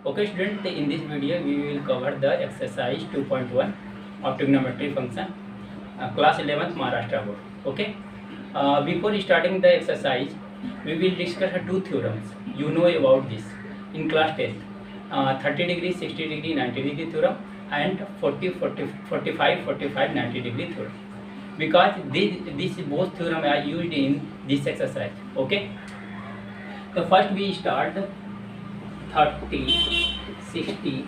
Okay student, in this video we will cover the exercise 2.1 of trigonometry function, class 11th Maharashtra board. Okay, before starting the exercise we will discuss two theorems. You know about this in class 10, 30 degree, 60 degree, 90 degree theorem and 40, 40, 45, 45, 90 degree theorem, because these both theorem are used in this exercise. Okay, so first we start 30, 60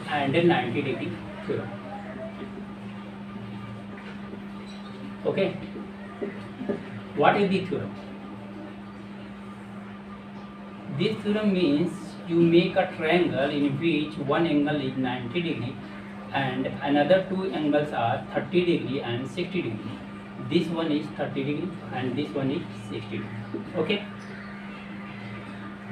and 90 degree theorem. Okay, what is the theorem? This theorem means you make a triangle in which one angle is 90 degree and another two angles are 30 degree and 60 degree. This one is 30 degree and this one is 60 degree. Okay,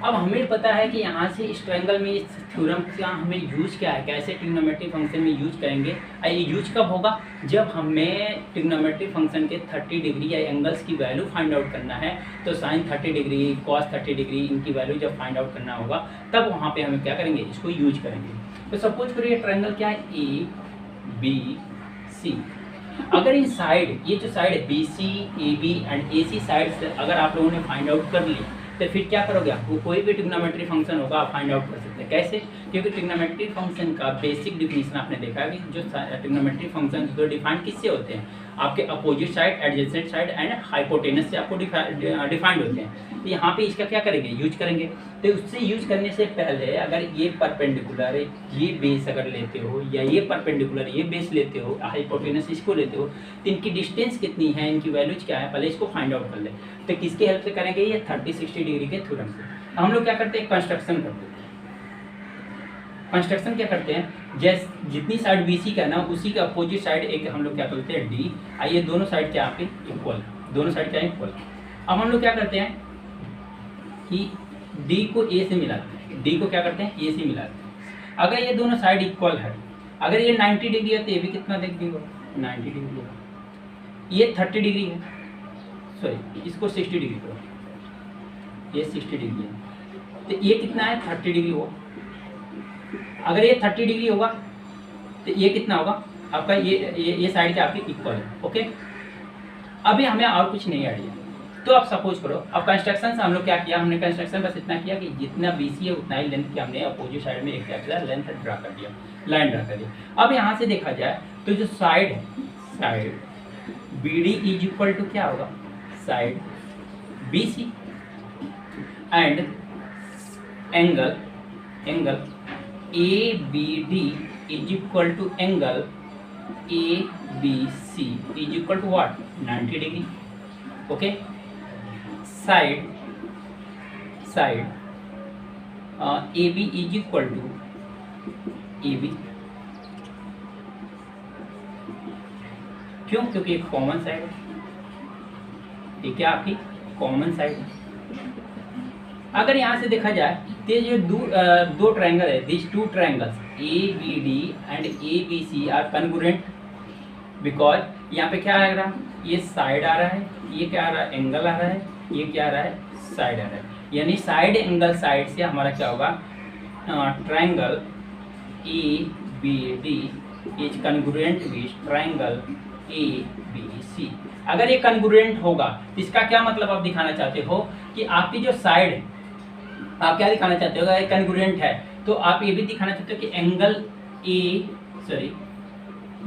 अब हमें पता है कि यहाँ से इस triangle में इस थ्योरम का हमें यूज क्या है, कैसे ट्रिग्नोमेट्री फंक्शन में यूज करेंगे। ये यूज कब होगा? जब हमें ट्रिग्नोमेट्री फंक्शन के 30 डिग्री या एंगल्स की वैल्यू फाइंड आउट करना है, तो साइन 30 डिग्री, कॉस 30 डिग्री, इनकी वैल्यू जब फाइंड आउट करना होगा तब वहाँ पे हमें क्या करेंगे, इसको यूज करेंगे। तो सपोज करिए ट्रायंगल क्या है, ए बी सी। अगर इन साइड, ये जो साइड है B C, A B and A C side से अगर आप लोगों ने फाइंड आउट कर ली, तो फिर क्या करोगे, आपको कोई भी ट्रिग्नोमेट्री फंक्शन होगा आप फाइंड आउट कर सकते हैं। कैसे? क्योंकि ट्रिग्नोमेट्री फंक्शन का बेसिक डिफिनीशन आपने देखा है कि जो ट्रिग्नोमेट्री फंक्शन जो डिफाइन किससे होते हैं, आपके opposite side, adjacent side and hypotenuse से आपको डिफाइंड होते हैं। तो यहाँ पे इसका क्या करेंगे, यूज करेंगे। तो उससे यूज करने से पहले अगर ये परपेंडिकुलर ये बेस अगर लेते हो या ये परपेंडिकुलर ये बेस लेते हो, हाइपोटेनस इसको लेते हो, तो इनकी डिस्टेंस कितनी है, इनकी वैल्यूज क्या है, पहले इसको फाइंड आउट कर ले। तो किसके हेल्प से करेंगे, ये 30-60 डिग्री के थ्योरम से। हम लोग क्या करते हैं, कंस्ट्रक्शन करते हैं। कंस्ट्रक्शन क्या करते हैं, जैसे जितनी साइड BC का ना उसी के अपोजिट साइड एक हम लोग क्या बोलते हैं D। आइए दोनों साइड क्या आपके इक्वल, दोनों साइड क्या इक्वल। अब हम लोग क्या करते हैं कि D को A से मिलाते हैं, D को क्या करते हैं A से मिलाते हैं। अगर ये दोनों साइड इक्वल है, अगर ये 90 डिग्री है तो ये भी कितना डिग्री होगा, 90 डिग्री होगा। ये 30 डिग्री है, सॉरी इसको 60 डिग्री करो, ये 60 डिग्री है, तो ये कितना है 30 डिग्री होगा। अगर ये 30 डिग्री होगा तो ये कितना होगा आपका, ये साइड क्या आपकी इक्वल है। ओके, अभी हमें और कुछ नहीं आइडिया। तो आप सपोज करो, अब कंस्ट्रक्शन से हम लोग क्या किया, हमने कंस्ट्रक्शन बस इतना किया कि जितना BC है उतना ही लेंथ की हमने अपोजिट साइड में एक क्या किया, लेंथ ड्रा कर दिया, लाइन ड्रा कर दिया। अब यहाँ से देखा जाए तो जो साइड है, side BD is equal to क्या होगा, side BC and angle ABD is equal to angle ABC is equal to what, 90 degree. Okay, side AB is equal to AB। क्यों? क्योंकि एक कॉमन साइड है, ये क्या आपकी कॉमन साइड है। अगर यहाँ से देखा जाए तो ये दो ट्रायंगल है, this two triangles ABD and ABC are congruent, because यहाँ पे क्या आ रहा है, ये साइड आ रहा है, ये क्या आ रहा है, एंगल आ रहा है, ये क्या आ रहा है, साइड आ रहा है। यानी साइड एंगल साइड से हमारा क्या होगा, triangle ABD is congruent with triangle ABC। अगर ये कन्ग्रुएंट होगा तो इसका क्या मतलब आप दिखाना चाहते हो कि आपकी जो साइड है, आप क्या दिखाना चाहते हो, अगर कन्ग्रुएंट है तो आप ये भी दिखाना चाहते हो कि angle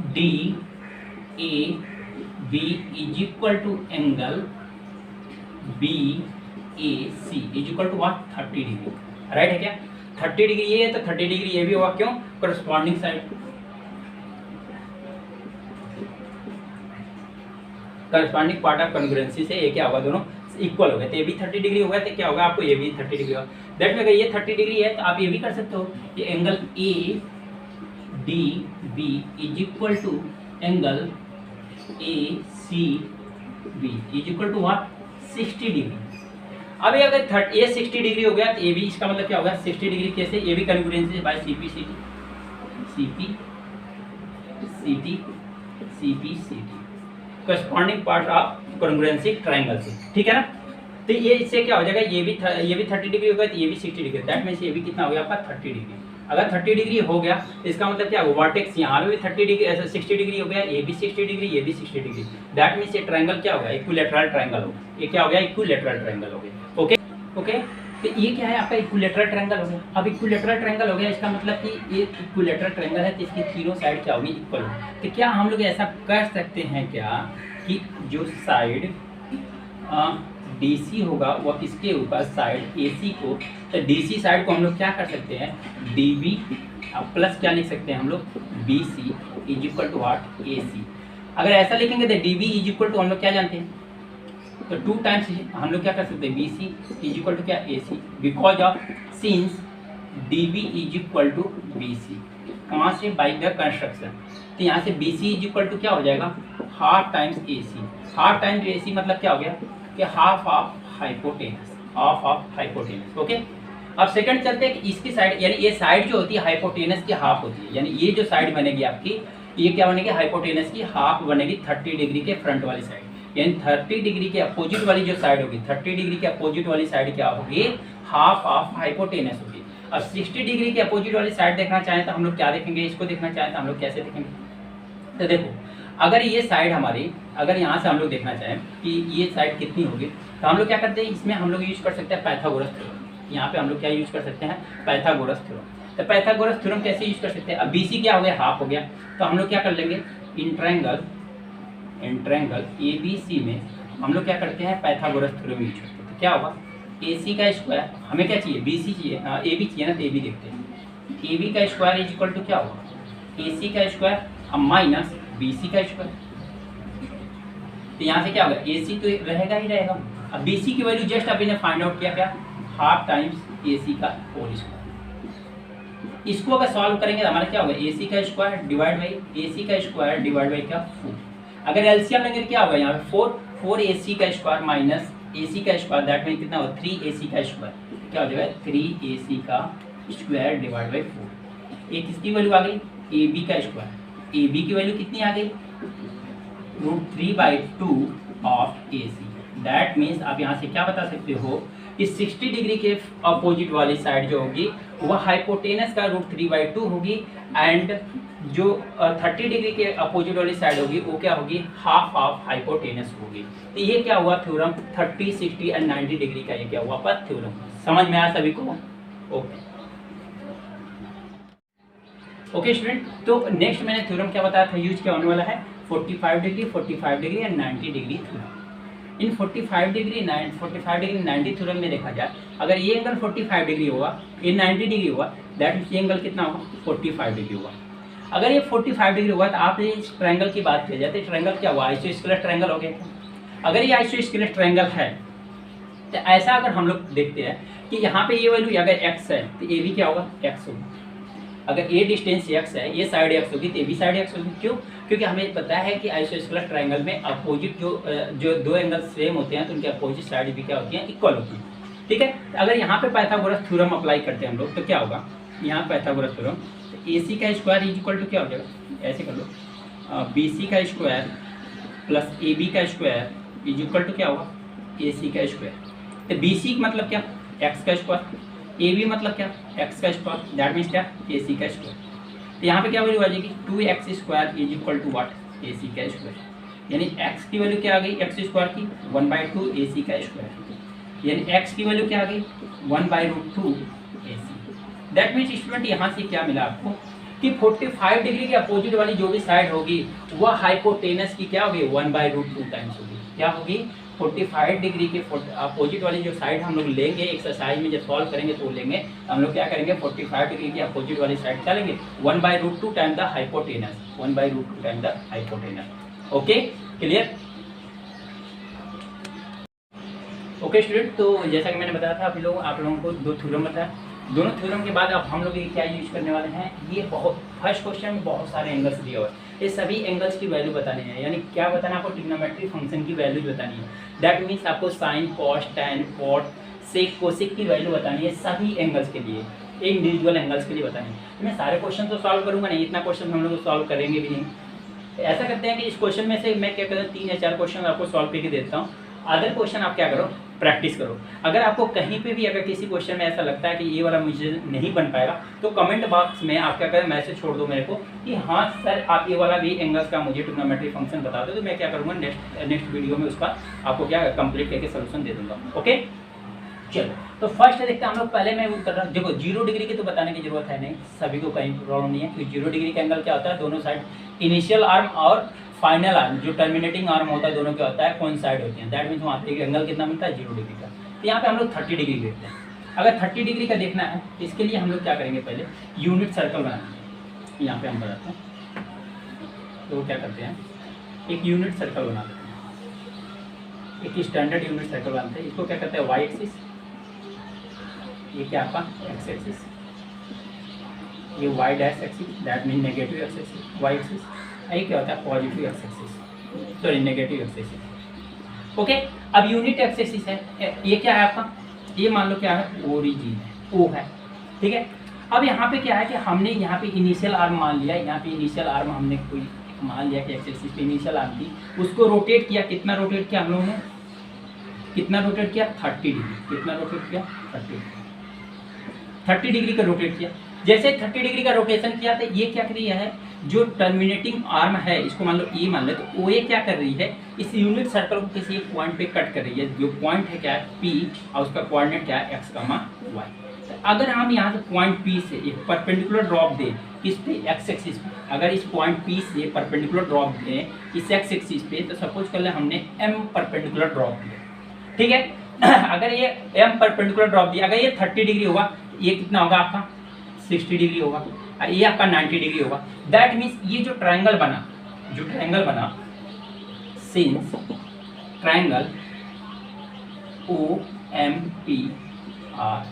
DAB is equal to angle BAC is equal to what, 30 degree. Right है क्या, 30 डिग्री ये है तो 30 डिग्री ये भी होगा। क्यों? Corresponding side, corresponding part of congruency से ये क्या होगा, दोनों इक्वल हो गए। तो ये भी 30 डिग्री हो गया तो क्या होगा, आपको ये भी 30 डिग्री होगा। दैट में अगर ये 30 डिग्री है तो आप ये भी कर सकते हो कि angle ADB is equal to angle ACB is equal to what, 60 degree. अभी अगर ये 60 डिग्री हो गया तो ये भी, इसका मतलब क्या होगा 60 डिग्री कैसे, ये भी congruency by CP, corresponding part of congruency triangle से। ठीक है ना, तो ये इससे क्या हो जाएगा, ये भी 30 डिग्री होगा, तो ये भी 60 डिग्री, दैट मीन्स ये भी कितना हो गया आपका 30 डिग्री। अगर 30 डिग्री हो गया इसका मतलब क्या होगा, वर्टेक्स यहाँ पे भी 30 डिग्री 60 डिग्री हो गया, ये भी 60 डिग्री, ये भी 60 डिग्री, दैट मीन्स ये ट्रायंगल क्या होगा, इक्विलैटरल ट्रायंगल होगा। ये क्या हो गया, इक्विलैटरल ट्रायंगल हो गया। ओके ओके, तो ये क्या है आपका इक्विलैटरल ट्रायंगल हो गया। अब इक्विलैटरल ट्रायंगल हो गया, इसका मतलब कि ये इक्विलैटरल ट्रायंगल है तो इसकी तीनों साइड क्या होगी, इक्वल होगी। तो क्या हम लोग ऐसा कर सकते हैं क्या कि जो साइड DC होगा वह किसके ऊपर, साइड AC को, तो DC साइड को हम लोग क्या कर सकते हैं, DB प्लस क्या लिख सकते हैं हम लोग, BC is equal to what, AC। अगर ऐसा लिखेंगे तो DB इज इक्वल टू हम लोग क्या जानते हैं, तो 2 टाइम्स हम लोग क्या कर सकते हैं, BC इज इक्वल टू क्या, AC, because of since DB is equal to BC, कहाँ से, बाई द कंस्ट्रक्शन। तो यहाँ से BC इज इक्वल टू क्या हो जाएगा, half times AC। Half times AC मतलब क्या हो गया कि half of hypotenuse, half of hypotenuse. Okay, अब सेकंड चलते हैं कि इसकी साइड, यानी ये साइड जो होती है हाइपोटेनस की हाफ होती है, यानी ये जो साइड बनेगी आपकी, ये क्या बनेगी, हाइपोटेनस की हाफ बनेगी 30 डिग्री के फ्रंट वाली साइड, यानी 30 डिग्री के अपोजिट वाली जो साइड होगी, 30 डिग्री के अपोजिट वाली साइड क्या होगी, हाफ ऑफ हाइपोटेनस होगी। अब 60 डिग्री के अपोजिट वाली साइड देखना चाहें तो हम लोग क्या देखेंगे, इसको देखना चाहें तो हम लोग कैसे देखेंगे, तो देखो अगर ये साइड हमारी, अगर यहाँ से हम लोग देखना चाहें कि ये साइड कितनी होगी, तो हम लोग क्या करते हैं, इसमें हम लोग यूज कर सकते हैं पाइथागोरस थ्योरम। यहाँ पे हम लोग क्या यूज कर सकते हैं, पाइथागोरस थ्योरम। तो पाइथागोरस थ्योरम कैसे यूज कर सकते हैं, अब BC क्या हो गया, हाफ हो गया, तो हम लोग क्या कर लेंगे, इन ट्रायंगल ABC में हम लोग क्या करते हैं, पाइथागोरस थ्योरम यूज करते हैं। तो क्या होगा, AC का स्क्वायर, हमें क्या चाहिए, BC चाहिए, AB चाहिए ना, तो AB देखते हैं, AB का स्क्वायर इज इक्वल टू क्या होगा, AC का स्क्वायर माइनस BC का स्क्वायर। तो यहाँ से क्या होगा, AC तो रहेगा ही रहेगा। अब BC की वैल्यू जस्ट अभी ने फाइंड आउट किया, क्या, हाफ टाइम्स AC का होल स्क्वायर। इसको अगर सॉल्व करेंगे तो हमारा क्या होगा, AC का स्क्वायर डिवाइड बाई AC का स्क्वायर डिवाइड बाई क्या 4। अगर एलसीएम लेंगे क्या होगा, यहाँ पे 4 AC का स्क्वायर माइनस AC का स्क्वायर, दैट मीन कितना होगा, 3AC का स्क्वायर, क्या हो जाएगा 3AC का स्क्वायर डिवाइड बाई 4। एक इसकी वैल्यू आ गई, AB का स्क्वायर, AB की वैल्यू कितनी आ गई, √3/2 ऑफ AC। दैट मीन्स आप यहाँ से क्या बता सकते हो कि 60 डिग्री के अपोजिट वाली साइड जो होगी वह हाइपोटेनस का √3/2 होगी, एंड जो 30 डिग्री के अपोजिट वाली साइड होगी वो क्या होगी, हाफ ऑफ हाइपोटेनस होगी। तो ये क्या हुआ थ्योरम, 30, 60 एंड 90 डिग्री का ये क्या हुआ पर थ्योरम। समझ में आया सभी को, ओके ओके स्टूडेंट। तो नेक्स्ट मैंने थ्योरम क्या बताया था, यूज क्या होने वाला है, 45 degree and 90 degree theorem. In 45 degree 90 theorem में देखा जाए, अगर ये एंगल 45 डिग्री होगा, ये 90 डिग्री होगा, दैट मीन्स ये एंगल कितना होगा, 45 डिग्री होगा। अगर ये 45 डिग्री होगा तो आप इस ट्रायंगल की बात किया जाए तो ट्रायंगल क्या हुआ, आइसोस्केलेस ट्रायंगल हो गया। अगर ये आइसोस्केलेस ट्रायंगल है तो ऐसा अगर हम लोग देखते हैं कि यहाँ पे ये वैल्यू अगर x है तो ये भी क्या होगा, x होगा। अगर ये डिस्टेंस x है, ये साइड x होगी तो ये भी साइड x होगी। क्यों, क्योंकि हमें पता है कि आइसोस्केलेस ट्रायंगल में अपोजिट जो दो एंगल सेम होते हैं तो उनके अपोजिट साइड भी क्या होती हैं, इक्वल होती हैं। ठीक है, अगर यहाँ पे पाइथागोरस थ्योरम अप्लाई करते हैं हम लोग तो क्या होगा, यहाँ पाइथागोरस थ्योरम, AC का स्क्वायर इज इक्वल टू क्या हो जाएगा, ऐसे कर लो, BC का स्क्वायर प्लस AB का स्क्वायर इज इक्वल टू क्या होगा, AC का स्क्वायर। तो BC मतलब क्या, x का स्क्वायर, AB मतलब क्या, x का स्क्वायर, दैट मीन्स क्या, AC का स्क्वायर। तो यहाँ पे क्या वैल्यू आ जाएगी, 2x square is equal to what, AC का स्क्वायर। यानी x की वैल्यू क्या आ गई, x स्क्वायर की 1/2 AC का स्क्वायर, यानी x की वैल्यू क्या आ गई, 1/√2 AC। दैट मीन्स स्टूडेंट यहाँ से क्या मिला आपको कि 45 डिग्री के अपोजिट वाली जो भी साइड होगी वह हाइपोटेनस की क्या होगी, 1/√2 टाइम्स होगी। क्या होगी, 45 डिग्री के अपोजिट वाली जो साइड हम लोग लेंगे एक्सरसाइज में जब सॉल्व करेंगे तो लेंगे, हम लोग क्या करेंगे 45 डिग्री के अपोजिट वाली साइड क्या लेंगे, 1/√2 time the hypotenuse, 1/√2 time the hypotenuse. Okay clear, okay student. तो जैसा कि मैंने बताया था अभी आप लोगों को दो थ्योरम बताया, दोनों थ्योरम के बाद अब हम लोग ये क्या यूज करने वाले हैं, ये बहुत फर्स्ट क्वेश्चन में बहुत सारे एंगल्स दिए हुए हैं, ये सभी एंगल्स की वैल्यू बतानी है। यानी क्या बताना, आपको ट्रिग्नोमेट्री फंक्शन की वैल्यू बतानी है। दैट मीन्स आपको साइन, कॉस, टैन, कॉट, सेक, कोसेक की वैल्यू बतानी है सभी एंगल्स के लिए, इंडिविजुअल एंगल्स के लिए बतानी है। मैं सारे क्वेश्चन तो सॉल्व करूँगा नहीं, इतना क्वेश्चन हम लोग सॉल्व करेंगे भी नहीं। ऐसा करते हैं कि इस क्वेश्चन में से मैं क्या करता हूँ 3 या 4 क्वेश्चन आपको सॉल्व करके देता हूँ, अदर क्वेश्चन आप क्या करो, प्रैक्टिस करो। अगर आपको कहीं पे भी अगर किसी क्वेश्चन में ऐसा लगता है कि ये वाला मुझे नहीं बन पाएगा, तो कमेंट बॉक्स में आप क्या करें, मैसेज छोड़ दो मेरे को कि हाँ सर आप ये वाला भी एंगल्स का मुझे ट्रिग्नोमेट्री फंक्शन बता दो, तो मैं क्या करूँगा नेक्स्ट वीडियो में उसका आपको क्या कंप्लीट करके सोल्यूशन दे दूँगा। ओके चलो, तो फर्स्ट देखते हैं हम लोग। पहले मैं वो कर रहा हूँ, देखो 0 डिग्री की तो बताने की जरूरत है नहीं, सभी को कहीं प्रॉब्लम नहीं है, क्योंकि 0 डिग्री का एंगल क्या होता है, दोनों साइड इनिशियल आर्म और फाइनल आर्म जो टर्मिनेटिंग आर्म होता है दोनों क्या होता है, कोइंसाइड होती है। दैट मीन्स वहाँ पे एंगल कितना बनता है, 0 डिग्री का। तो यहाँ पे हम लोग 30 डिग्री देखते हैं। अगर 30 डिग्री का देखना है तो इसके लिए हम लोग क्या करेंगे, पहले यूनिट सर्कल बनाएंगे। यहाँ पे हम बनाते हैं, तो क्या करते हैं, एक यूनिट सर्कल बना देते हैं, एक स्टैंडर्ड यूनिट सर्कल बनाते हैं। इसको क्या करते हैं, वाई एक्सिस, ये क्या आपका एक्स एक्सिस, ये y dash axis, that mean negative x axis, y axis, ये क्या होता है positive x axis, sorry negative x axis. Okay, अब यूनिट एक्स एक्सिस है, ये क्या है आपका, ये मान लो क्या है, ओरिजिन है, ओ है, ठीक है। अब यहाँ पे क्या है कि हमने यहाँ पे इनिशियल आर्म मान लिया, यहाँ पे इनिशियल आर्म हमने कोई मान लिया कि एक्स एक्सिस पे इनिशियल आर्म थी, उसको रोटेट किया। कितना रोटेट किया हम लोगों ने, कितना रोटेट किया, 30 डिग्री। कितना रोटेट किया, 30 डिग्री का रोटेट किया। जैसे 30 डिग्री का रोटेशन किया तो ये क्या कर रही है, जो टर्मिनेटिंग आर्म है इसको मान लो ए मान लो, तो ओ ए क्या कर रही है, इस यूनिट सर्कल को किसी एक पॉइंट पे कट कर रही है। जो पॉइंट है क्या है, पी, और उसका कोऑर्डिनेट क्या है, एक्स, वाई। तो अगर हम यहाँ से पॉइंट पी से एक परपेंडिकुलर ड्रॉप दें किस पे, एक्स एक्सिस पे, अगर इस पॉइंट पी से परपेंडिकुलर ड्रॉप दें इस एक्स एक्सिस पे, तो सपोज कर ले हमने एम परपेंडिकुलर ड्रॉप दिया, ठीक है। अगर ये एम परपेंडिकुलर ड्रॉप दिया, अगर ये 30 डिग्री होगा, ये कितना होगा आपका 60 डिग्री होगा, ये आपका 90 डिग्री होगा। दैट मीन्स ये जो ट्रायंगल बना, since triangle O M P R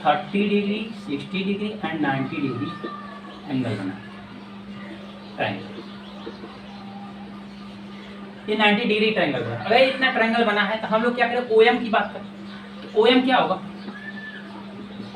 30 degree, 60 degree and 90 degree angle बना ट्रायंगल, ये 90 डिग्री ट्रायंगल बना। अगर इतना ट्रायंगल बना है तो हम लोग क्या करें, OM की बात करें, तो OM क्या होगा,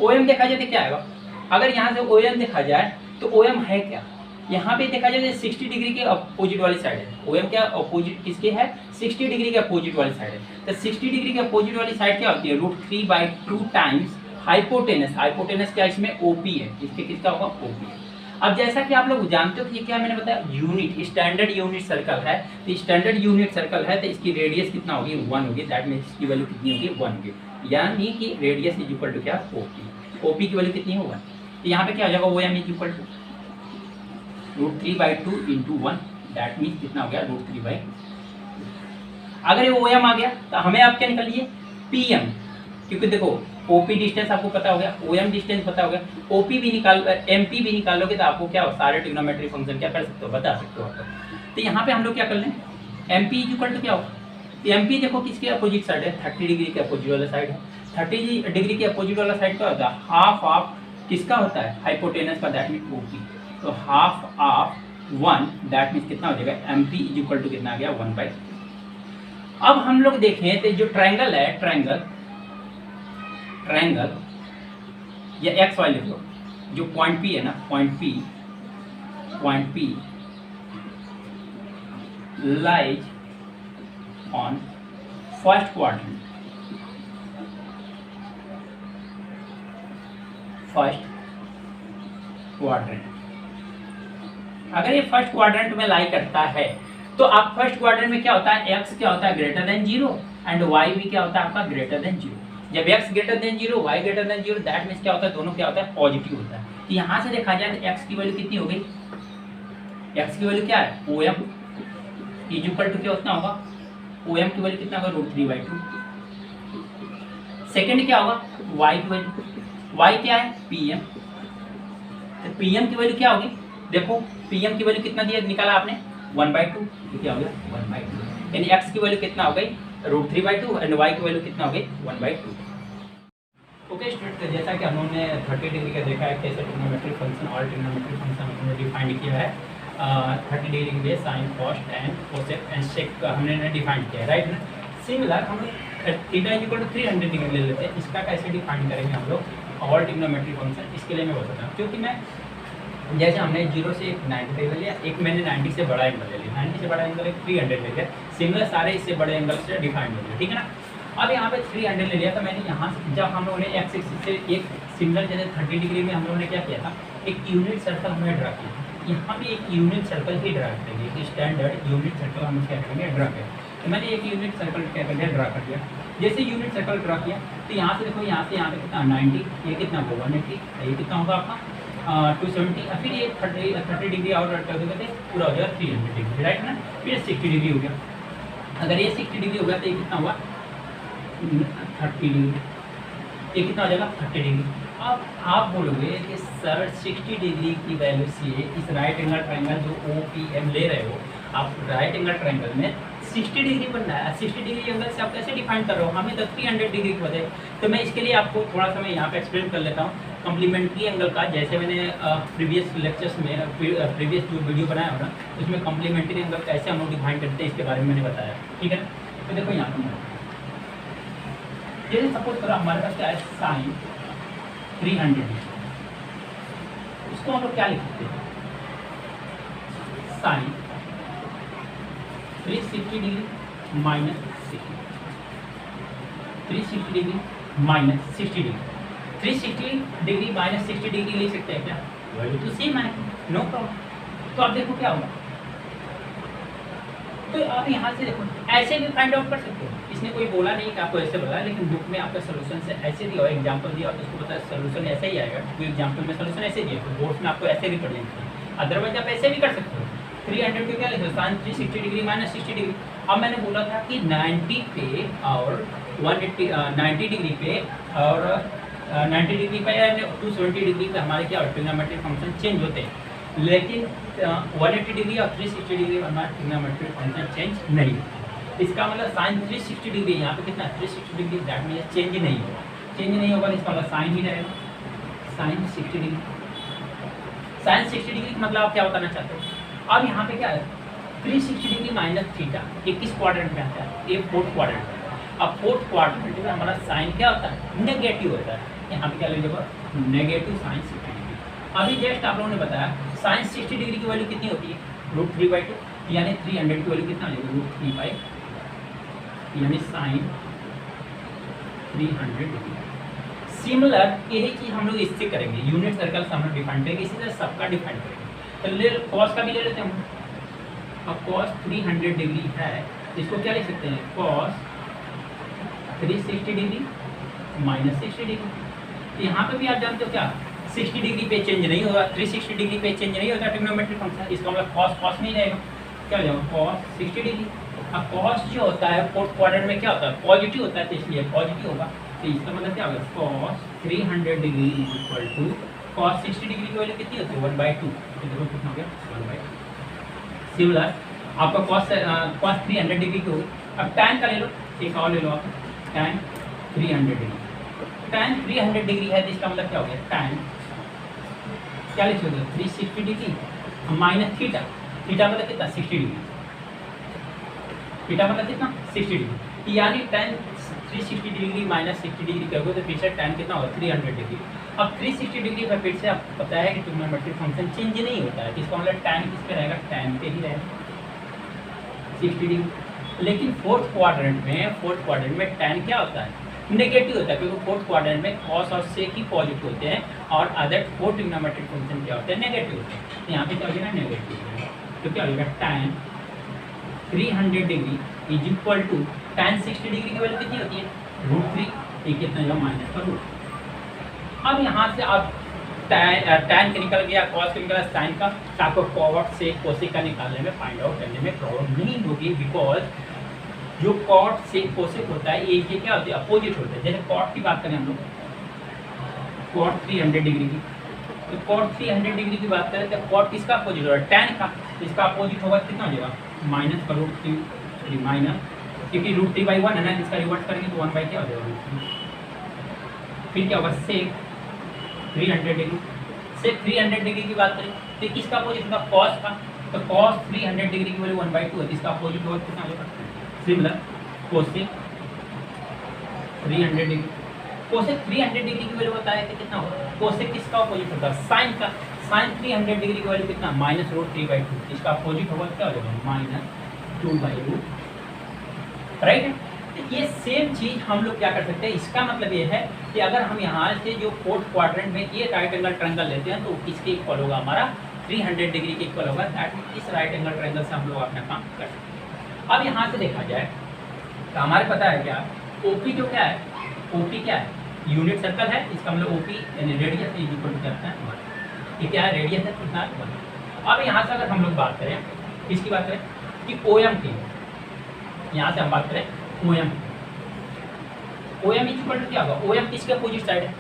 OM देखा जाए तो क्या आएगा। अगर यहाँ से OM देखा जाए तो OM है क्या, यहाँ पे देखा जाए 60 डिग्री के अपोजिट वाली साइड है। OM क्या अपोजिट किसके है, 60 डिग्री के अपोजिट वाली साइड है। तो 60 डिग्री के अपोजिट वाली साइड क्या होती है, √3/2 टाइम्स हाइपोटेनस। हाइपोटेनस क्या इसमें OP है, इसके किसका होगा, OP है। अब जैसा कि आप लोग जानते हो कि ये क्या मैंने बताया, यूनिट स्टैंडर्ड यूनिट सर्कल है। तो स्टैंडर्ड यूनिट सर्कल है तो इसकी रेडियस कितना होगी, 1 होगी। दैट मीन्स इसकी वैल्यू कितनी होगी, 1 होगी। यानी कि रेडियस इज इक्वल टू क्या, OP की वैल्यू कितनी होगा। तो यहाँ पे क्या हो जाएगा, OM is equal to √3/2 into 1, that means कितना हो गया, √3/2। अगर ये OM आ गया तो हमें आप क्या निकालिए, PM, क्योंकि देखो OP डिस्टेंस आपको पता हो गया, OM डिस्टेंस पता हो गया, OP भी निकाल, MP भी निकालोगे तो आपको क्या सारे ट्रिग्नोमेट्री फंक्शन क्या कर सकते हो, बता सकते हो आप। तो यहाँ पे हम लोग क्या कर लें, MP इज इक्वल टू क्या होगा, MP देखो किसके अपोजिट साइड है, 30 डिग्री के अपोजिट वाला साइड है। 30 डिग्री के अपोजिट वाला साइड क्या होता है, हाफ ऑफ किसका होता है, हाइपोटेनस का, दैट मीन OP। तो हाफ ऑफ 1, दैट मीन्स कितना हो जाएगा, MP इज इक्वल टू कितना आ गया, 1/2। अब हम लोग देखें तो जो ट्रायंगल है, ट्रायंगल या एक्स वाई लिख लो, जो पॉइंट P है ना, point P lies on first quadrant, अगर ये फर्स्ट क्वाड्रेंट में लाई करता है तो आप फर्स्ट क्वाड्रेंट में क्या होता है, एक्स क्या होता है ग्रेटर देन 0 एंड वाई भी क्या होता है आपका ग्रेटर देन 0। जब x greater than 0, y greater than 0, that means क्या होता है, दोनों क्या होता है, पॉजिटिव होता है। तो यहाँ से देखा जाए तो x की वैल्यू कितनी हो गई, x की वैल्यू क्या है, OM इज इक्वल टू क्या उतना होगा, OM की वैल्यू कितना होगा, √3/2। सेकेंड क्या होगा, y की वैल्यू, y क्या है, PM। तो PM की वैल्यू क्या होगी, देखो PM की वैल्यू कितना दिया, निकाला आपने 1/2, क्या हो गया 1/2। यानी x की वैल्यू कितना हो गई, √3/2 एंड y की वैल्यू कितना हो गई, 1/2। ओके स्टूडेंट, जैसा कि हमने 30 डिग्री का देखा है कैसे ट्रिग्नोमेट्रिक फंक्शन और ट्रिग्नोमेट्रिक फंक्शन हमने डिफाइन किया है। 30 डिग्री के लिए sine, cos and cosec and sec हमने डिफाइन किया है, राइट ना। सिमिलर हम theta is equal to 300 degree ले लेते हैं, इसका कैसे डिफाइन करेंगे हम लोग और ट्रिग्नोमेट्रिक फंक्शन, इसके लिए मैं बताता हूँ। क्योंकि मैं जैसे हमने 0 से 90 ले लिया, एक मैंने 90 से बड़ा एंगल ले लिया, 90 से बड़ा एंगल एक 300 ले लिया, सिमिलर सारे इससे बड़े एंगल से डिफाइंड हो गए, ठीक है ना। अब यहाँ पे 300 ले लिया, तो मैंने यहाँ से जब हम लोगों ने एक्स एक्सिस से एक सिमिलर जैसे 30 डिग्री में हम लोगों ने क्या किया था, एक यूनिट सर्कल हमने ड्रा किया, यहाँ भी एक यूनिट सर्कल ही ड्रा करेंगे, एक स्टैंडर्ड यूनिट सर्कल हम क्या करेंगे ड्रा करेंगे। तो मैंने एक यूनिट सर्कल क्या कर दिया ड्रा कर दिया। जैसे यूनिट सर्कल ड्रा किया तो यहाँ से देखो, यहाँ से यहाँ पे कितना 90, ये कितना होगा 180, ये कितना होगा आपका 270, और फिर ये 30 डिग्री और कर दोगे तो पूरा हो जाएगा 300 डिग्री, राइट ना। फिर 60 डिग्री हो गया, अगर ये 60 डिग्री हो गया तो ये कितना हुआ 30 डिग्री, ये कितना हो जाएगा 30 डिग्री। अब आप बोलोगे कि सर 60 डिग्री की वैल्यू से इस राइट एंगल ट्रायंगल जो OPM ले रहे हो आप, राइट एंगल ट्रायंगल में 60 डिग्री बनना है, 60 डिग्री एंगल से आप कैसे डिफाइन कर रहे हो, हमें तो 300 डिग्री की वजह। तो मैं इसके लिए आपको थोड़ा सा मैं यहाँ पे एक्सप्लेन कर लेता हूँ कम्प्लीमेंट्री एंगल का। जैसे मैंने प्रीवियस लेक्चर्स में प्रीवियस जो वीडियो बनाया हो ना, उसमें कम्प्लीमेंट्री एंगल कैसे हम लोग डिफाइन करते हैं इसके बारे में मैंने बताया, ठीक है। तो देखो यहाँ पर जैसे सपोज करो हमारे पास क्या है साइन 300 डिग्री, उसको हम लोग क्या लिख सकते हैं, sine 360 degree minus 60, 360 degree minus 60 degree, 360 degree minus 60 degree लिख सकते हैं क्या, वैल्यू तो सेम है, नो प्रॉब्लम। तो आप देखो क्या होगा, तो आप यहाँ से देखो ऐसे भी फाइंड आउट कर सकते हो, इसने कोई बोला नहीं कि आपको ऐसे बोला, लेकिन बुक में आपका सोल्यूशन से ऐसे दिया, एग्जांपल दिया तो उसको बताया सोल्यूशन ऐसे ही आएगा, कोई एग्जांपल में सोल्यूशन ऐसे दिया तो बोर्ड में आपको ऐसे भी कर लेंगे, अदरवाइज आप ऐसे भी कर सकते हो। 300 पे क्या लिखो साइन 360 डिग्री माइनस 60 डिग्री। अब मैंने बोला था कि 90 पे और 90 डिग्री पे और 90 डिग्री पे या 270 डिग्री पे हमारे क्या ट्रिग्नोमेट्रिक फंक्शन चेंज होते हैं, लेकिन 180 डिग्री और 360 डिग्री हमारा ट्रिग्नोमेट्रिक फंक्शन चेंज नहीं होता। इसका मतलब साइन 360 डिग्री यहाँ पे कितना 360 डिग्री, दैट मीन चेंज नहीं होगा, चेंज नहीं होगा इसका मतलब साइन ही रहेगा, साइन 60 डिग्री। साइन 60 डिग्री का मतलब आप क्या बताना चाहते हो। अब यहाँ पे क्या है 360 डिग्री माइनस थीटा, ये किस क्वाड्रेंट में आता है, ये फोर्थ क्वाड्रेंट में। अब फोर्थ क्वाड्रेंट में हमारा साइन क्या होता है, नेगेटिव होता है, यहाँ पे क्या लीजिएगा नेगेटिव साइन 60 डिग्री। अभी जस्ट आप लोगों ने बताया साइन 60 डिग्री की वैल्यू कितनी होती है √3/2, यानी 300 की वैल्यू कितना लेगा √3/, यानी साइन 300 डिग्री। सिमिलर यही चीज़ हम लोग इससे करेंगे, यूनिट सर्कल से हम लोग डिफाइन करेंगे, इसी तरह सबका डिफाइन करेंगे। तो ले कॉस का भी ले लेते हैं, अब कॉस 300 डिग्री है, इसको क्या लिख सकते हैं कॉस 360 डिग्री माइनस 60 डिग्री। तो यहाँ पे भी आप जानते हो क्या 60 डिग्री पे चेंज नहीं होगा, 360 डिग्री पे चेंज नहीं होता ट्रिग्नोमेट्रिक फंक्शन, इसका मतलब कॉस नहीं रहेगा, क्या हो जाएगा कॉस 60 डिग्री। अब कॉस जो होता है फोर्थ क्वाड्रेंट में क्या होता है पॉजिटिव होता है, तो इसलिए पॉजिटिव होगा, तो इसका मतलब क्या होगा cos 300 degree is equal to cos 60 degree की वैल्यू कितनी होती है 1/2, तो देखो कितना हो गया 1/2। सिमिलर आपका कॉस 300 डिग्री की होगी। अब tan का ले लो, एक और ले लो आप tan 300 डिग्री, tan 300 डिग्री है तो इसका मतलब क्या हो गया tan क्या लिख सकते हो 360 डिग्री माइनस थीटा, थीटा मतलब कितना 60 डिग्री, थीटा मतलब कितना 60 डिग्री, यानी tan 360 डिग्री माइनस 60 डिग्री करोगे तो फिर से tan कितना होगा 300 डिग्री। अब 360 डिग्री पर फिर से आपको पता है कि ट्रिग्नोमेट्रिक फंक्शन चेंज नहीं होता है, इसका मतलब tan किस पे रहेगा tan पे ही रहेगा 60 डिग्री। लेकिन फोर्थ क्वाड्रेंट में tan क्या होता है नेगेटिव होता है, क्योंकि फोर्थ क्वाड्रेंट में cos और sec ही पॉजिटिव होते हैं और अदर फोर ट्रिग्नोमेट्रिक फंक्शन क्या होते हैं नेगेटिव होते हैं, तो यहाँ पे क्या हो जाएगा नेगेटिव, तो क्या हो जाएगा tan 300 degree is equal to tan 60 degree की वैल्यू कितनी होती है √3, ये कितना होगा माइनस का रूट। अब यहाँ से आप tan का निकल गया, cos का निकला, sin का, तो आपको cot से cosec का निकालने में फाइंड आउट करने में प्रॉब्लम नहीं होगी, बिकॉज जो cot से cosec होता है ये क्या होता है अपोजिट होता है। जैसे cot की बात करें हम लोग cot 300 डिग्री की, तो cot 300 डिग्री की बात करें तो cot किसका अपोजिट होगा tan का, इसका अपोजिट होगा कितना हो जाएगा माइनस का √3 माइनस, क्योंकि √3/1 है ना, इसका रिवर्स करेंगे तो 1 क्या हो जाएगा, फिर क्या होगा sec 300 डिग्री, sec 300 डिग्री की बात करें तो किसका अपोजिट होगा cos का, तो cos 300 डिग्री की वैल्यू 1/2 है, इसका अपोजिट होगा कितना होगा similar cosec 300 degree, cosec 300 degree की वैल्यू बताया कि कितना होगा, cosec किसका अपोजिट होगा साइन का, साइन 300 डिग्री की वैल्यू कितना, -√3/2। इसका अपोजिट होगा क्या हो जाएगा, -2/√। राइट है। तो ये सेम चीज हम लोग क्या कर सकते हैं, इसका मतलब ये है कि अगर हम यहाँ से जो फोर्थ क्वाड्रेंट में ये राइट एंगल ट्रायंगल लेते हैं तो किसके इक्वल होगा, हमारा 300 डिग्री के इक्वल होगा। दैट मीन इस राइट एंगल ट्रायंगल से हम लोग अपना काम कर सकते हैं। अब यहाँ से देखा जाए तो हमारे पता है क्या, ओपी जो क्या है, ओपी क्या है, यूनिट सर्कल है। इसका मतलब ओपी यानी रेडियस इज इक्वल टू करता है, ये क्या है, रेडियस है कितना है 1। अब यहाँ से अगर हम लोग बात करें, किसकी बात करें कि ओएम की, यहाँ से हम बात करें OM, OM is equal to क्या होगा, ओएम किसके अपोजिट साइड है,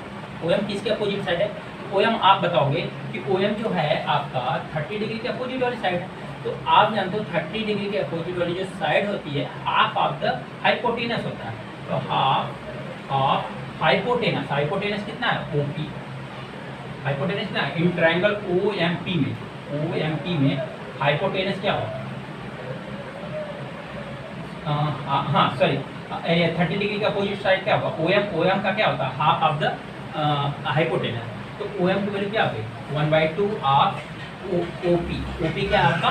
ओएम किसके अपोजिट साइड है, ओएम आप बताओगे कि ओएम जो है आपका 30 डिग्री के अपोजिट वाली साइड है। तो आप जानते हो 30 डिग्री के अपोजिट वाली जो साइड होती है हाफ ऑफ द हाइपोटेनस होता है। तो हाफ ऑफ हाइपोटेनस, हाइपोटेनस कितना है, ओपी, हाइपोटेनस कितना है इन ट्रायंगल ओएमपी में, ओएमपी में हाइपोटेनस क्या होगा, हाँ सॉरी 30 डिग्री का अपोजिट साइड क्या होगा, ओएम, ओएम का क्या होता है हाफ ऑफ द हाइपोटेनस। तो ओएम की वैल्यू क्या होगी, 1/2 ऑफ ओपी, ओपी क्या है आपका,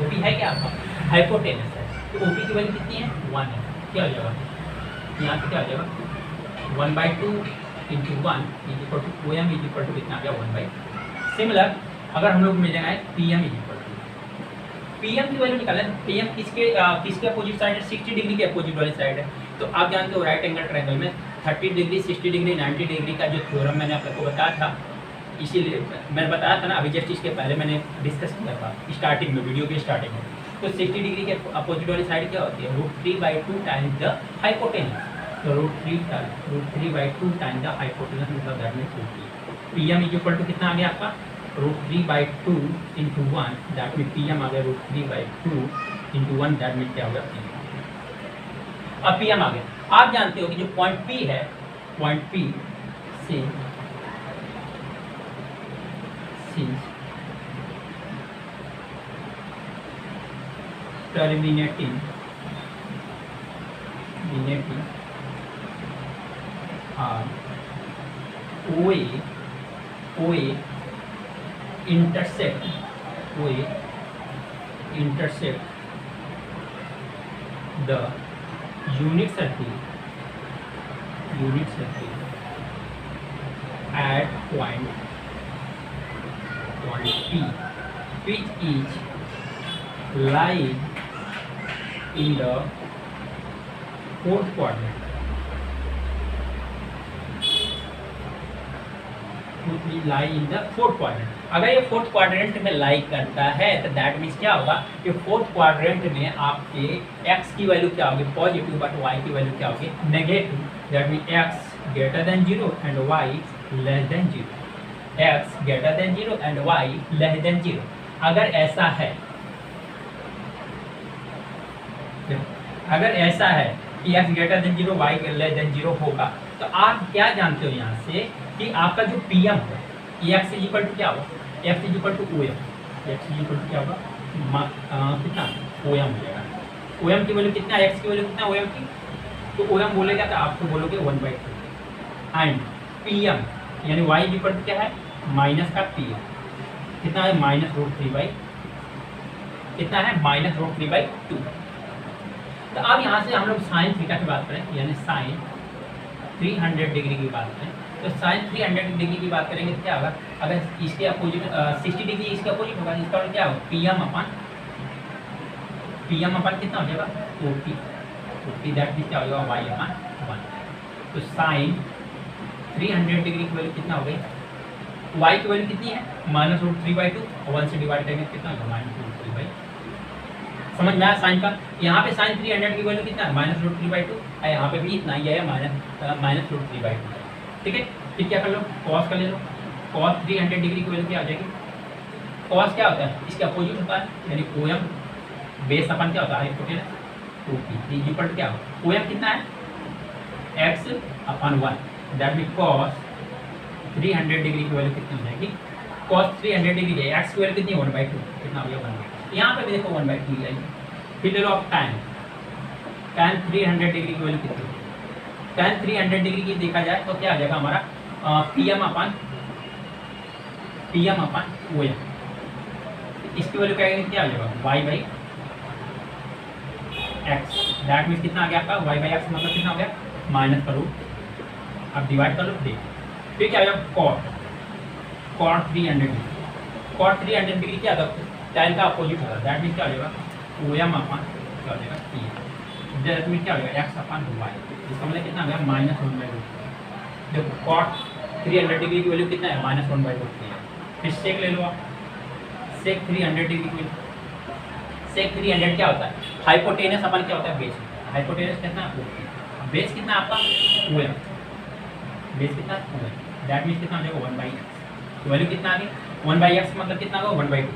ओपी है क्या आपका हाइपोटेनस है। तो ओपी की वैल्यू कितनी है, 1 है। क्या हो जाएगा यहाँ से, क्या हो जाएगा 1/2 × 1 is equal to OM is equal to कितना आ गया 1/। सिमिलर अगर हम लोग मिल जाए PM is equal to, PM की वैल्यू निकालें, पीएम किसके अपोजिट साइड है, 60 डिग्री के अपोजिट वाली साइड है। तो आप जानते हो राइट एंगल ट्रायंगल में 30 डिग्री, 60 डिग्री, 90 डिग्री का जो थ्योरम मैंने आपको बताया था, इसीलिए मैंने बताया था ना अभी जस्ट इसके पहले मैंने डिस्कस किया था स्टार्टिंग में, वीडियो के स्टार्टिंग में। तो 60 डिग्री के अपोजिट वाली साइड क्या होती है, √3/2 टाइम्स द हाइपोटेनस। तो √3/2 टाइम्स द हाइपोटेनस मतलब that means 2p। PM is equal to कितना आ गया आपका, √3/2 × 1, दैट मीन पीएम आ गया √3/2 × 1, दैट मीन क्या होगा पीएम। अब पीएम आ गया। आप जानते हो कि जो पॉइंट पी है, पॉइंट पी से terminating OA intersect the unit circle at point P, which is lying in the fourth quadrant, अगर ये फोर्थ क्वाड्रेंट में लाई करता है तो दैट मीन्स क्या होगा कि फोर्थ क्वाड्रेंट में आपके x की वैल्यू क्या होगी पॉजिटिव, बट y की वैल्यू क्या होगी negative. That mean x greater than 0 and y less than 0, x greater than 0 and y less than 0। अगर ऐसा है, अगर ऐसा है कि x greater than 0 y less than 0 होगा, तो आप क्या जानते हो यहाँ से कि आपका जो पीएम है x इज इक्वल टू क्या होगा, x is equal to OM, x is equal to क्या होगा कितना ओएम हो जाएगा। ओएम की वैल्यू कितना, x की वैल्यू कितना ओएम की, तो ओएम बोलेगा तो आपको बोलोगे 1/2 एंड पीएम यानी y इज इक्वल टू क्या है माइनस का पीएम कितना है -√3/, कितना है -√3/2। तो अब यहाँ से हम लोग साइन थीटा की बात करें, यानी साइन 300 डिग्री की बात करें, तो साइन 300 डिग्री की बात करेंगे तो क्या होगा, अगर इसके अपोजिट 60 डिग्री इसके अपोजिट होगा, इसका मतलब क्या होगा पीएम अपन कितना हो जाएगा ओपी, दैट मीन्स क्या हो जाएगा y/1। तो साइन 300 डिग्री की वैल्यू कितना हो गई, y की वैल्यू कितनी है -√3/2 और 1 से डिवाइड करेंगे कितना होगा -√3/2। समझ में आया साइन का। यहाँ पे साइन 300 की वैल्यू कितना है -√3/2 और यहाँ पे भी इतना ही है -√3/2। ठीक है, फिर क्या कर लो कॉस कर ले लो, कॉस 300 डिग्री की वैल्यू क्या आ जाएगी, कॉस क्या होता है इसके अपोजिट होता है, यानी ओएम बेस अपन क्या होता है हाइपोटेनस ओपी इक्वल टू क्या होगा, ओएम कितना है x/1, that mean cos 300 degree की वैल्यू कितनी हो जाएगी, कॉस 300 डिग्री है x की वैल्यू कितनी है 1/2, कितना हो गया 1/2। यहाँ पे भी देखो 1/2 आएगी। फिर ले लो आप tan 300 डिग्री की वैल्यू कितनी है, tan 300 डिग्री की देखा जाए तो क्या आ जाएगा हमारा PM upon P M upon O M, इसकी वैल्यू क्या आ जाएगा Y by X, that means कितना आ गया आपका वाई बाई एक्स मतलब कितना हो गया माइनस करो, अब डिवाइड कर लो दे, फिर क्या आ जाएगा कॉट 300 डिग्री, कॉट 300 डिग्री क्या था tan का अपोजिट होगा, दैट मीन्स क्या हो जाएगा ओ एम अपन क्या हो जाएगा पी एम, दैट मीन्स क्या हो जाएगा एक्स अपन वाई, इसका मतलब कितना आ गया -1/√3। देखो कॉट 300 डिग्री की वैल्यू कितना है -1/√3 है। फिर सेक ले लो आप, सेक 300 डिग्री की, सेक 300 क्या होता है हाइपोटेनस अपन क्या होता है बेस, हाइपोटेनस कितना बेस कितना आपका ओ एम, बेस कितना ओ एम, दैट मीन्स कितना हो जाएगा 1/x, वैल्यू कितना आ गया 1/x मतलब कितना होगा 1/2,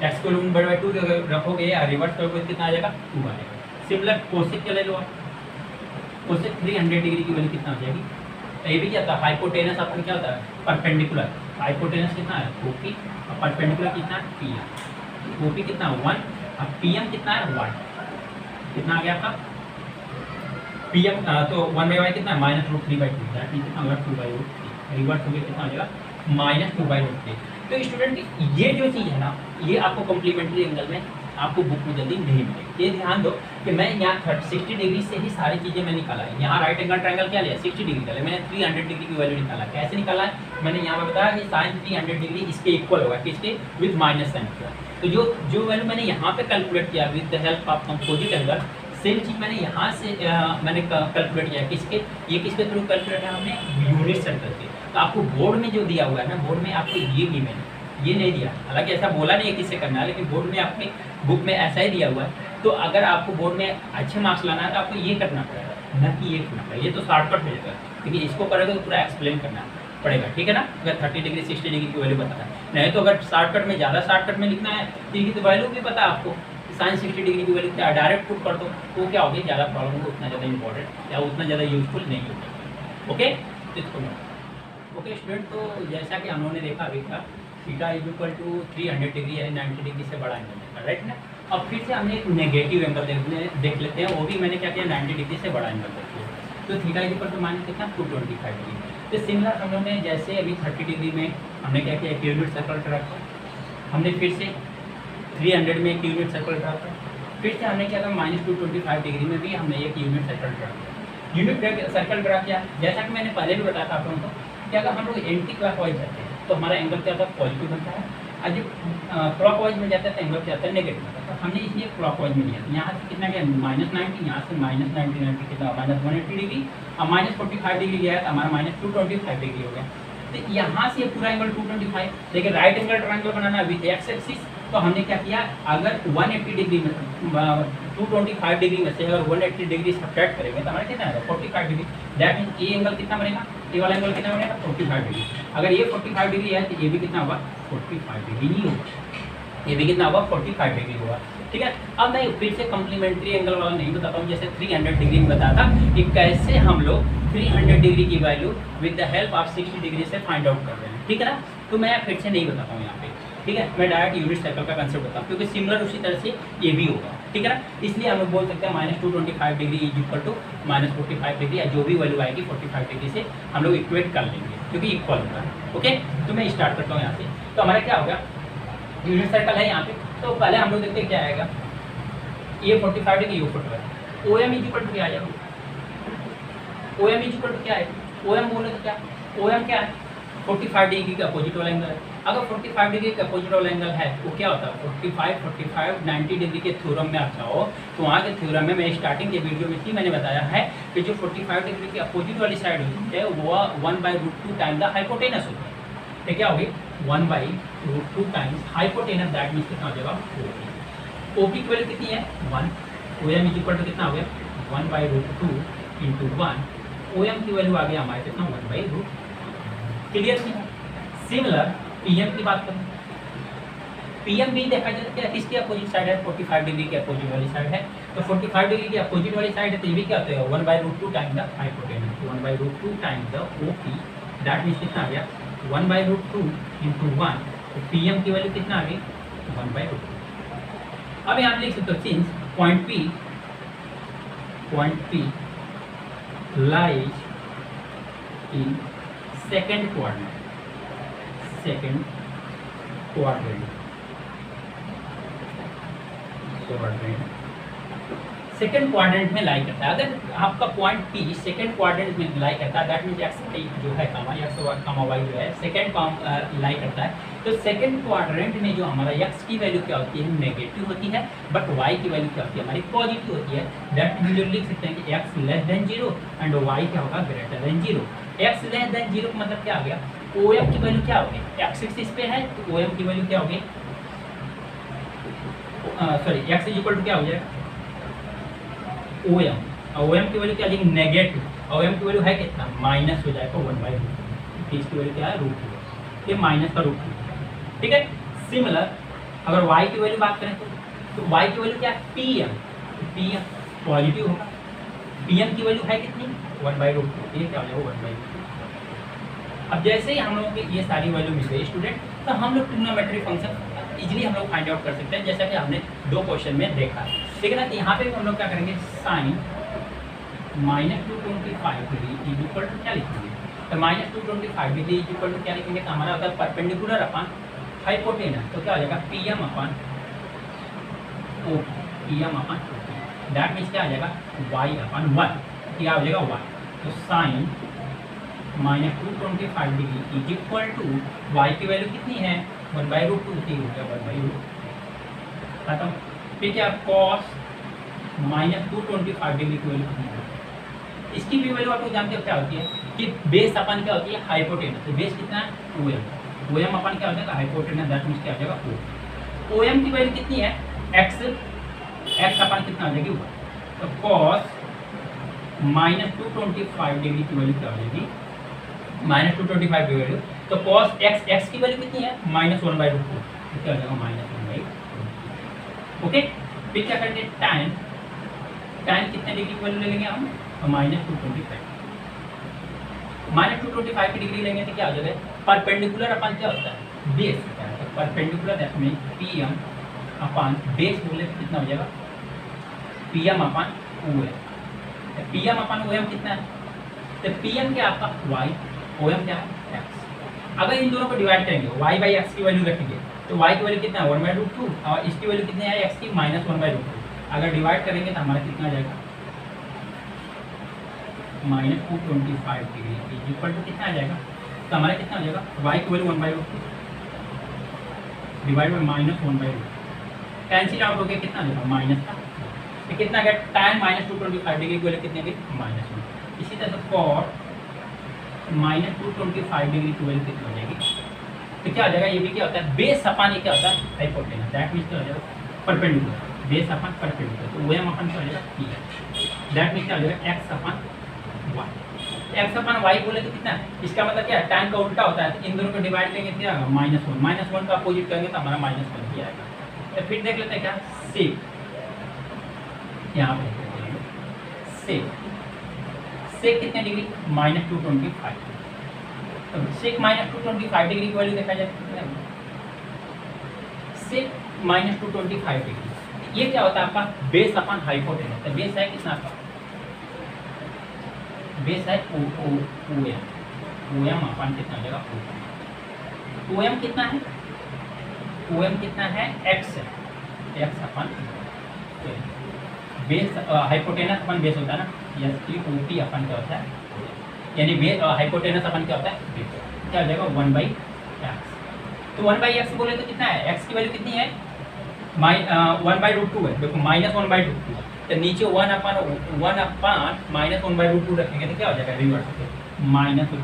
एक्स को 1/2 रखोगे या रिवर्स करोगे कितना आ जाएगा 2 आ जाएगा। सिमिलर कोसेक के ले लो आप, कोसेक 300 डिग्री की वैल्यू कितना हो जाएगी, ये भी क्या था हाइपोटेनस अपन क्या होता है परपेंडिकुलर, हाइपोटेनस कितना है ओपी और परपेंडिकुलर कितना है पी एम, ओपी कितना 1 और पी एम कितना है 1, कितना आ गया आपका पी एम तो 1/y कितना है -√3/2, दैट मीन्स कितना होगा 2/√3, रिवर्स हो गया कितना हो जाएगा -2/√3। तो स्टूडेंट ये जो चीज़ है ना ये आपको कॉम्प्लीमेंट्री एंगल में आपको बुक में जल्दी नहीं मिलेगी, ये ध्यान दो कि मैं यहाँ 60 डिग्री से ही सारी चीज़ें मैं निकाला है, यहाँ राइट एंगल ट्रायंगल क्या लिया 60 डिग्री का लिया, मैंने 300 डिग्री की वैल्यू निकाला, कैसे निकाला है मैंने यहाँ पे बताया कि साइन 300 डिग्री इसके इक्वल होगा, किसके विद माइनस साइन के, तो जो वैल्यू मैंने यहाँ पे कैलकुलेट किया with the help of composite angle, same चीज़ मैंने यहाँ से मैंने कैलकुलेट किया किसके, ये किसके थ्रू कैलकुलेट है हमने यूनिट सर्कल के। तो आपको बोर्ड में जो दिया हुआ है ना, बोर्ड में आपको ये गिवन है, ये नहीं दिया, हालांकि ऐसा बोला नहीं है किससे करना है, लेकिन बोर्ड में आपके बुक में ऐसा ही दिया हुआ है। तो अगर आपको बोर्ड में अच्छे मार्क्स लाना है तो आपको ये करना पड़ेगा, न कि ये करना पड़ेगा, ये तो शॉर्टकट हो जाएगा, लेकिन इसको करोगे तो पूरा एक्सप्लेन करना पड़ेगा, ठीक है ना। अगर 30 डिग्री 60 डिग्री की वैल्यू पता है, नहीं तो अगर शॉर्टकट में ज़्यादा शॉर्टकट में लिखना है तो इसकी तो वैल्यू भी पता है आपको, साइन 60 डिग्री की वैल्यू क्या डायरेक्ट पुट कर दो, तो क्या होगी ज़्यादा प्रॉब्लम को उतना ज़्यादा इंपॉर्टेंट या उतना ज़्यादा यूजफुल नहीं होगा। ओके तो इसको ओके स्टूडेंट, तो जैसा कि हम लोगों ने देखा अभी था theta is equal to 300 degree यानी 90 डिग्री से बड़ा एंगल देखा, राइट ना। अब फिर से हमने एक नेगेटिव एंगल देख लेते हैं, वो भी मैंने क्या किया 90 डिग्री से बड़ा एंगल देख लिया, तो theta is equal to minus कितना 225 डिग्री। तो सिमिलर हम लोगों ने जैसे अभी 30 डिग्री में हमने क्या किया एक यूनिट सर्कल रखा, हमने फिर से 300 में एक यूनिट सर्कल रखा, फिर से हमने क्या था -225 डिग्री में भी हमने एक यूनिट सर्कल ड्रा किया, यूनिट सर्कल ड्रा किया। जैसा कि मैंने पहले भी बताया था आप लोगों को कि अगर हम लोग एंटी क्लॉकवाइज जाते हैं तो हमारा एंगल क्या था पॉजिटिव बनता है, और जब क्लॉकवाइज में जाता है तो एंगल क्या आता है नेगेटिव बनता है। तो हमने इसलिए क्लॉकवाइज में लिया, यहाँ से कितना गया -90, यहाँ से -90 कितना -180 डिग्री और -45 डिग्री गया है तो हमारा -225 डिग्री हो गया। तो यहाँ से पूरा एंगल 225, लेकिन right angle triangle banana with x axis, तो हमने क्या किया अगर 180 डिग्री में 225 डिग्री में से अगर 180 डिग्री सब्ट्रैक्ट करेंगे तो हमारा कितना आएगा 45 डिग्री, दैट मीन्स ये एंगल कितना बनेगा, ये वाला एंगल कितना बनेगा 45 डिग्री। अगर ये 45 डिग्री है तो ये भी कितना होगा 45 डिग्री ही होगा, ये भी कितना होगा 45 डिग्री होगा, ठीक है। अब मैं फिर से कम्प्लीमेंट्री एंगल वाला नहीं बताता हूँ, जैसे 300 डिग्री में बताया था कि कैसे हम लोग 300 डिग्री की value with the help of 60 degree से फाइंड आउट कर रहे हैं, ठीक है ना। तो मैं फिर से नहीं बताता हूँ यहाँ पे, ठीक है, मैं डायरेक्ट यूनिट सर्कल का कंसेप्ट बताऊँ क्योंकि सिमिलर उसी तरह से ये भी होगा, ठीक है ना। इसलिए हम लोग बोल सकते हैं -225 degree is equal to -45 degree, या जो भी वैल्यू आएगी 45 डिग्री से हम लोग इक्वेट कर लेंगे क्योंकि इक्वल होगा। ओके तो मैं स्टार्ट करता हूँ यहाँ से। तो हमारा क्या होगा यूनिट सर्कल है यहाँ पे, तो पहले हम लोग देखते हैं क्या आएगा, ये 45 डिग्री यू 45, O M is equal to क्या आएगा, O M is equal to क्या है, ओ एम बोले तो क्या ओ एम क्या है 45 डिग्री का अपोजिट वाला एंगल है। अगर 45 डिग्री का अपोजिट वाला एंगल है वो क्या होता है 45 90 डिग्री के थ्योरम में आप चाहो तो वहाँ के थ्योरम में मैं स्टार्टिंग के वीडियो में ही मैंने बताया है कि जो 45 डिग्री की अपोजिट वाली साइड होती है वो 1/√2 टाइम द हाइपोटेनस होती है, तो क्या होगी 1/√2 टाइम्स हाइपोटेनस, दैट मीन्स कितना हो जाएगा OP। OP की वैल्यू कितनी है 1, OM इज इक्वल टू कितना हो गया 1/√2 × 1, OM की वैल्यू आ गया हमारे कितना 1/√2, क्लियर नहीं। सिमिलर PM की बात करें, PM भी देखा जाए क्या किसकी अपोजिट साइड है 45 डिग्री की अपोजिट वाली साइड है, तो 45 डिग्री की अपोजिट वाली साइड है तो ये भी क्या होता है 1/√2 time the hypotenuse, 1/√2 time the OP, that means कितना आ गया 1/√2 × 1, तो PM की वैल्यू कितना आ गई 1/√2। अब यहाँ लिख सकते हो since point P lies in second quadrant second quadrant में लाई करता है। अगर आपका पॉइंट पी सेकेंड क्वाड्रेंट में लाई करता है, दैट मीन्स एक्स जो है कामा वाई जो है सेकेंड लाई करता है, तो सेकेंड क्वाड्रेंट में जो हमारा एक्स की वैल्यू क्या होती है, नेगेटिव होती है, बट वाई की वैल्यू क्या होती है, हमारी पॉजिटिव होती है। दैट मीन्स लिख सकते हैं कि x less than zero and y क्या होगा, greater than zero. X less than zero का मतलब क्या आ गया, ओ एम की वैल्यू क्या होगी, एक्स एक्सिस पे है तो ओ एम की वैल्यू क्या होगी, sorry x is equal to क्या हो जाएगा, ओ एम की वैल्यू क्या आ जाएगी, नेगेटिव। ओ एम की वैल्यू है कितना, माइनस हो जाएगा 1/रूट, इसकी वैल्यू क्या है, रूट, ये माइनस का रूट, ठीक है। सिमिलर अगर y की वैल्यू बात करें तो y की वैल्यू क्या है, pm, pm पॉजिटिव होगा, pm की वैल्यू है कितनी, 1/रूट, ये क्या हो जाएगा 1/रूट। अब जैसे ही हम लोगों की ये सारी वैल्यू मिल गई स्टूडेंट, तो हम लोग ट्रिग्नोमेट्री फंक्शन इजीली हम लोग फाइंड आउट कर सकते हैं, जैसा कि हमने दो क्वेश्चन में देखा। ठीक है ना, तो यहाँ पे हम लोग क्या करेंगे, sine -225 degree is equal to क्या लिखेंगे, तो -225 डिग्री इज इक्वल टू क्या लिखेंगे, तो हमारा अगर परपेंडिकुलर अपन हाइपोटेनस तो क्या हो जाएगा, PM upon O, PM upon that means क्या आ जाएगा, वाई अपन 1, क्या हो जाएगा 1, तो sine -225 degree is equal to y की वैल्यू कितनी है, 1/रूट 2, हो गया 1/रूट खत्म। फिर क्या, कॉस -225 डिग्री की वैल्यू कितनी है, इसकी भी वैल्यू आप लोग जानते हो क्या होती है कि बेस अपन क्या होती है, हाइपोटेनस, तो बेस कितना है, ओ एम अपन क्या हो जाएगा, हाइपोटेनस, दैट मीन्स क्या हो जाएगा ओ एम की वैल्यू कितनी है, एक्स अपन कितना हो जाएगी 1, तो कॉस -225 डिग्री की वैल्यू क्या हो जाएगी, -225 की वैल्यू, तो कॉस एक्स की वैल्यू कितनी है, -1/रूट 2, तो क्या हो जाएगा -1/रूट। ओके, फिर क्या करेंगे, tan कितने डिग्री की वैल्यू ले लेंगे हम, -225, -225 की डिग्री लेंगे तो क्या हो जाएगा, परपेंडिकुलर अपन क्या होता है, बेस होता है, तो perpendicular that mean PM upon base बोले तो कितना हो जाएगा, पीएम अपन ओएम, पीएम अपन ओएम कितना है, तो पीएम क्या आपका वाई, ओएम क्या है एक्स। अगर इन दोनों को डिवाइड करेंगे, y/x की वैल्यू रखेंगे तो y की वैल्यू कितना है, 1/रूट 2, और इसकी वैल्यू कितनी है, x की -1/रूट 2। अगर डिवाइड करेंगे तो हमारा कितना आ जाएगा, -225 डिग्री इज इक्वल टू कितना आ जाएगा, तो हमारा कितना हो जाएगा, y की वैल्यू 1/रूट 2 डिवाइड बाई -1/रूट, कैंसिल आउट हो गया, कितना आ जाएगा, माइनस का, तो कितना आ गया, tan -225 डिग्री की वैल्यू कितनी आ गई, -1। इसी तरह से cot -225 डिग्री की वैल्यू कितनी हो जाएगी, तो क्या हो जाएगा, ये भी क्या होता है, बेस अपन, ये क्या होता है, हाइपोटेनस, दैट मीन्स क्या हो जाएगा, परपेंडिकुलर, बेस अपन परपेंडिकुलर, तो ओएम अपन क्या हो जाएगा, पी, दैट मीन्स क्या हो जाएगा, x upon Y. X upon Y बोले तो कितना है, इसका मतलब क्या है, tan का उल्टा होता है, तो इन दोनों को डिवाइड करेंगे क्या होगा, -1 का अपोजिट करेंगे तो हमारा -1 ही आएगा। तो फिर देख लेते हैं क्या, सेक, यहाँ पे सेक कितने डिग्री, -225, तो सेक -225 डिग्री की वैल्यू देखा जाए, सेक -225 डिग्री, ये क्या होता है आपका, बेस अपन हाइपोटेनस, तो बेस है कितना आपका, बेस है ओएम अपन कितना हो जाएगा, ओएम कितना है, ओएम कितना है, एक्स है, x upon base, hypotenuse upon base होता है ना, एस टी ओ टी अपन क्या होता है, यानी बेस हाइपोटेनस अपन क्या होता है, बेस, क्या हो जाएगा 1/x, तो 1/x बोले तो कितना है, x की वैल्यू कितनी है, 1/रूट 2 है, देखो -1/रूट 2, तो नीचे 1 अपन -1/रूट 2 रखेंगे तो क्या हो जाएगा, रिवर्स -√2।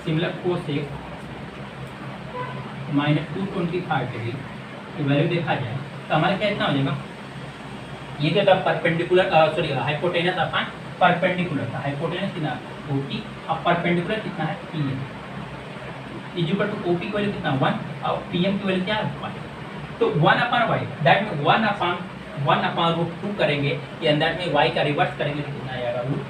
सिमिलर कोसेक -225 डिग्री की वैल्यू देखा जाए तो हमारा क्या इतना हो जाएगा, ये क्या था, perpendicular, sorry hypotenuse upon perpendicular था, हाइपोटेनस कितना ओपी, अब परपेंडिकुलर कितना है, PM is equal to OP की वैल्यू कितना 1 और पीएम की वैल्यू क्या है 1, तो 1/y, दैट मीन 1/√2 करेंगे, या दैट मीन y का रिवर्स करेंगे तो कितना आएगा, रूट।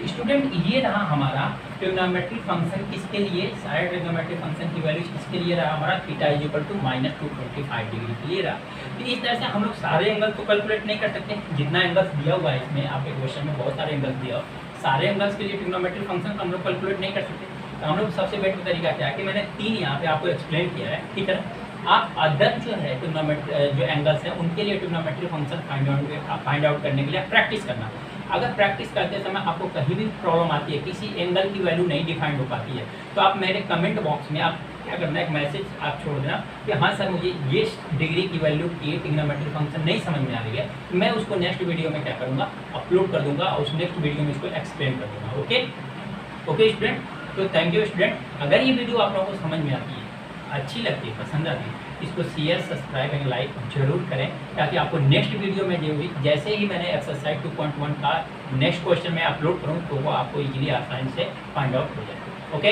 स्टूडेंट ये रहा हमारा ट्रिग्नोमेट्रिक फंक्शन, किसके लिए, सारे ट्रिग्नोमेट्रिक फंक्शन की वैल्यू इसके लिए रहा हमारा, theta is equal to -225 degree के लिए रहा। तो इस तरह से हम लोग सारे एंगल्स को कैलकुलेट नहीं कर सकते, जितना एंगल्स दिया हुआ है इसमें, आपके क्वेश्चन में बहुत सारे एंगल्स दिया हो, सारे एंगल्स के लिए ट्रिग्नोमेट्रिक फंक्शन हम लोग कैलकुलेट नहीं कर सकते, तो हम लोग सबसे बेटर तरीका क्या है कि मैंने 3 यहाँ पे आपको एक्सप्लेन किया है, ठीक है ना। आप अदर जो है ट्रिग्नोमेट्री जो एंगल्स हैं उनके लिए ट्रिग्नोमेट्री फंक्शन फाइंड आउट करने के लिए प्रैक्टिस करना। अगर प्रैक्टिस करते समय आपको कहीं भी प्रॉब्लम आती है, किसी एंगल की वैल्यू नहीं डिफाइंड हो पाती है, तो आप मेरे कमेंट बॉक्स में आप क्या करना है, एक मैसेज आप छोड़ देना कि हाँ सर मुझे ये डिग्री की वैल्यू की ट्रिग्नोमेट्री फंक्शन नहीं समझ में आ रही है, मैं उसको नेक्स्ट वीडियो में क्या करूँगा, अपलोड कर दूंगा और उस नेक्स्ट वीडियो में इसको एक्सप्लेन कर दूंगा। ओके स्टूडेंट, तो थैंक यू स्टूडेंट। अगर ये वीडियो आप लोगों को समझ में आती है, अच्छी लगती है, पसंद आती है, इसको शेयर, सब्सक्राइब एंड लाइक जरूर करें, ताकि आपको नेक्स्ट वीडियो में जो जैसे ही मैंने एक्सरसाइज 2.1 का नेक्स्ट क्वेश्चन में अपलोड करूँ तो वो आपको इजीली आसानी से फाइंड आउट हो जाए। ओके।